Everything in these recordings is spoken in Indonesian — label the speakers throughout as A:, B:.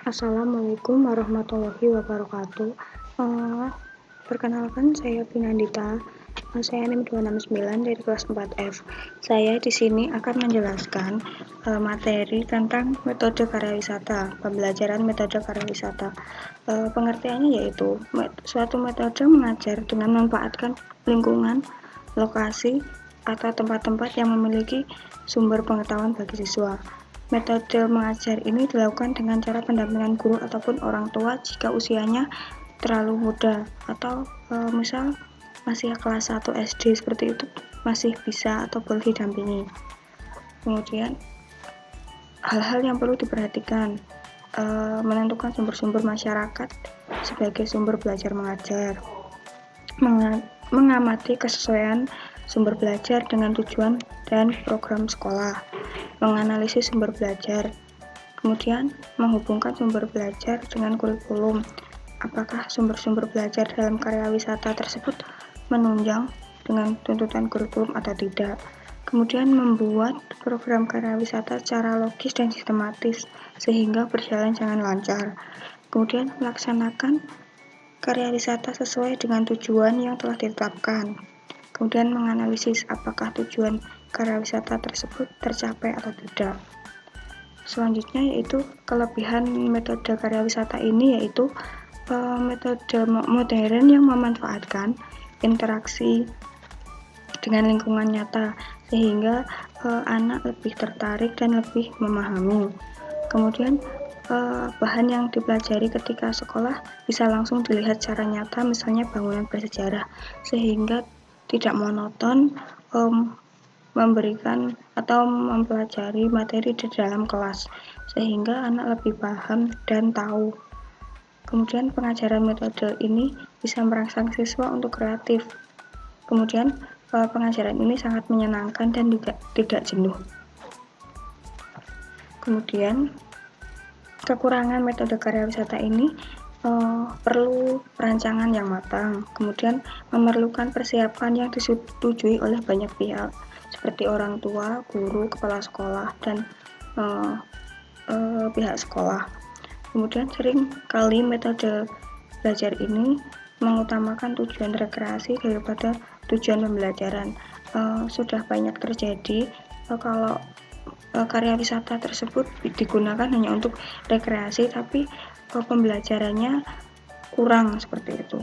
A: Assalamualaikum warahmatullahi wabarakatuh. Perkenalkan, saya Pinandita. Saya NIM 269 dari kelas 4F. Saya di sini akan menjelaskan materi tentang metode karya wisata, pembelajaran metode karya wisata. Pengertiannya yaitu suatu metode mengajar dengan memanfaatkan lingkungan, lokasi, atau tempat-tempat yang memiliki sumber pengetahuan bagi siswa. Metode mengajar ini dilakukan dengan cara pendampingan guru ataupun orang tua jika usianya terlalu muda atau misal masih kelas 1 SD seperti itu masih bisa atau boleh didampingi. Kemudian hal-hal yang perlu diperhatikan, menentukan sumber-sumber masyarakat sebagai sumber belajar mengajar, mengamati kesesuaian sumber belajar dengan tujuan dan program sekolah, menganalisis sumber belajar, kemudian menghubungkan sumber belajar dengan kurikulum. Apakah sumber-sumber belajar dalam karya wisata tersebut menunjang dengan tuntutan kurikulum atau tidak. Kemudian membuat program karya wisata secara logis dan sistematis sehingga berjalan dengan lancar. Kemudian melaksanakan karya wisata sesuai dengan tujuan yang telah ditetapkan. Kemudian menganalisis apakah tujuan karya wisata tersebut tercapai atau tidak. Selanjutnya yaitu kelebihan metode karya wisata ini yaitu metode modern yang memanfaatkan interaksi dengan lingkungan nyata sehingga anak lebih tertarik dan lebih memahami. Kemudian bahan yang dipelajari ketika sekolah bisa langsung dilihat secara nyata, misalnya bangunan bersejarah, sehingga tidak monoton memberikan atau mempelajari materi di dalam kelas, sehingga anak lebih paham dan tahu. Kemudian pengajaran metode ini bisa merangsang siswa untuk kreatif. Kemudian pengajaran ini sangat menyenangkan dan tidak jenuh. Kemudian kekurangan metode karya wisata ini perlu perancangan yang matang, kemudian memerlukan persiapan yang disetujui oleh banyak pihak seperti orang tua, guru, kepala sekolah, dan pihak sekolah. Kemudian sering kali metode belajar ini mengutamakan tujuan rekreasi daripada tujuan pembelajaran. Sudah banyak terjadi kalau karya wisata tersebut digunakan hanya untuk rekreasi, tapi pembelajarannya kurang seperti itu,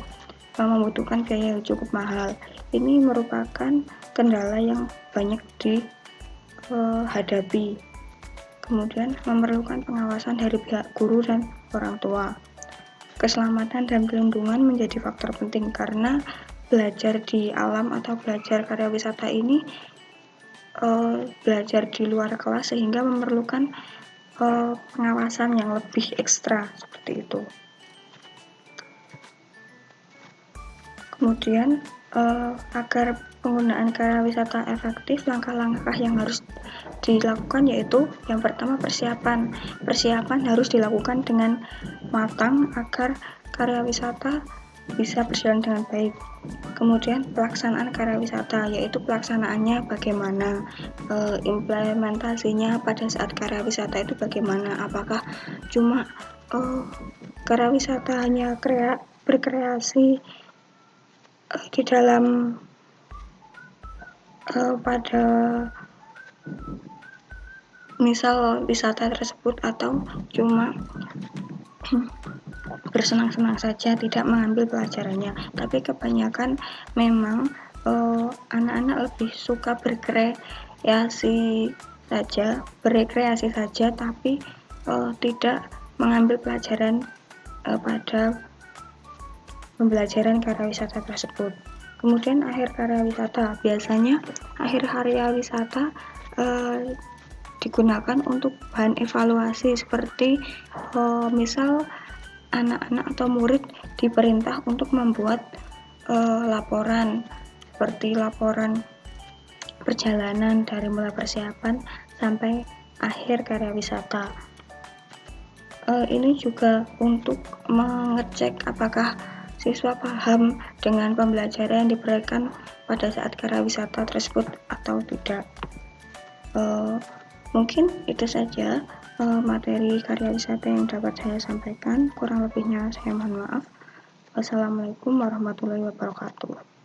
A: membutuhkan biaya yang cukup mahal. Ini merupakan kendala yang banyak dihadapi. Kemudian memerlukan pengawasan dari pihak guru dan orang tua. Keselamatan dan perlindungan menjadi faktor penting karena belajar di alam atau belajar karya wisata ini belajar di luar kelas sehingga memerlukan pengawasan yang lebih ekstra seperti itu. Kemudian agar penggunaan karya wisata efektif, langkah-langkah yang harus dilakukan yaitu yang pertama persiapan harus dilakukan dengan matang agar karya wisata bisa berjalan dengan baik. Kemudian pelaksanaan karya wisata yaitu pelaksanaannya bagaimana, implementasinya pada saat karya wisata itu bagaimana, apakah cuma karya wisata hanya berkreasi di dalam pada misal wisata tersebut atau cuma bersenang-senang saja tidak mengambil pelajarannya. Tapi kebanyakan memang anak-anak lebih suka berekreasi saja tapi tidak mengambil pelajaran pada pembelajaran karya wisata tersebut. Kemudian akhir karya wisata, biasanya akhir karya wisata digunakan untuk bahan evaluasi seperti misal anak-anak atau murid diperintah untuk membuat laporan seperti laporan perjalanan dari mulai persiapan sampai akhir karya wisata. Ini juga untuk mengecek apakah siswa paham dengan pembelajaran yang diberikan pada saat karya wisata tersebut atau tidak. Mungkin itu saja materi karya wisata yang dapat saya sampaikan. Kurang lebihnya saya mohon maaf. Wassalamualaikum warahmatullahi wabarakatuh.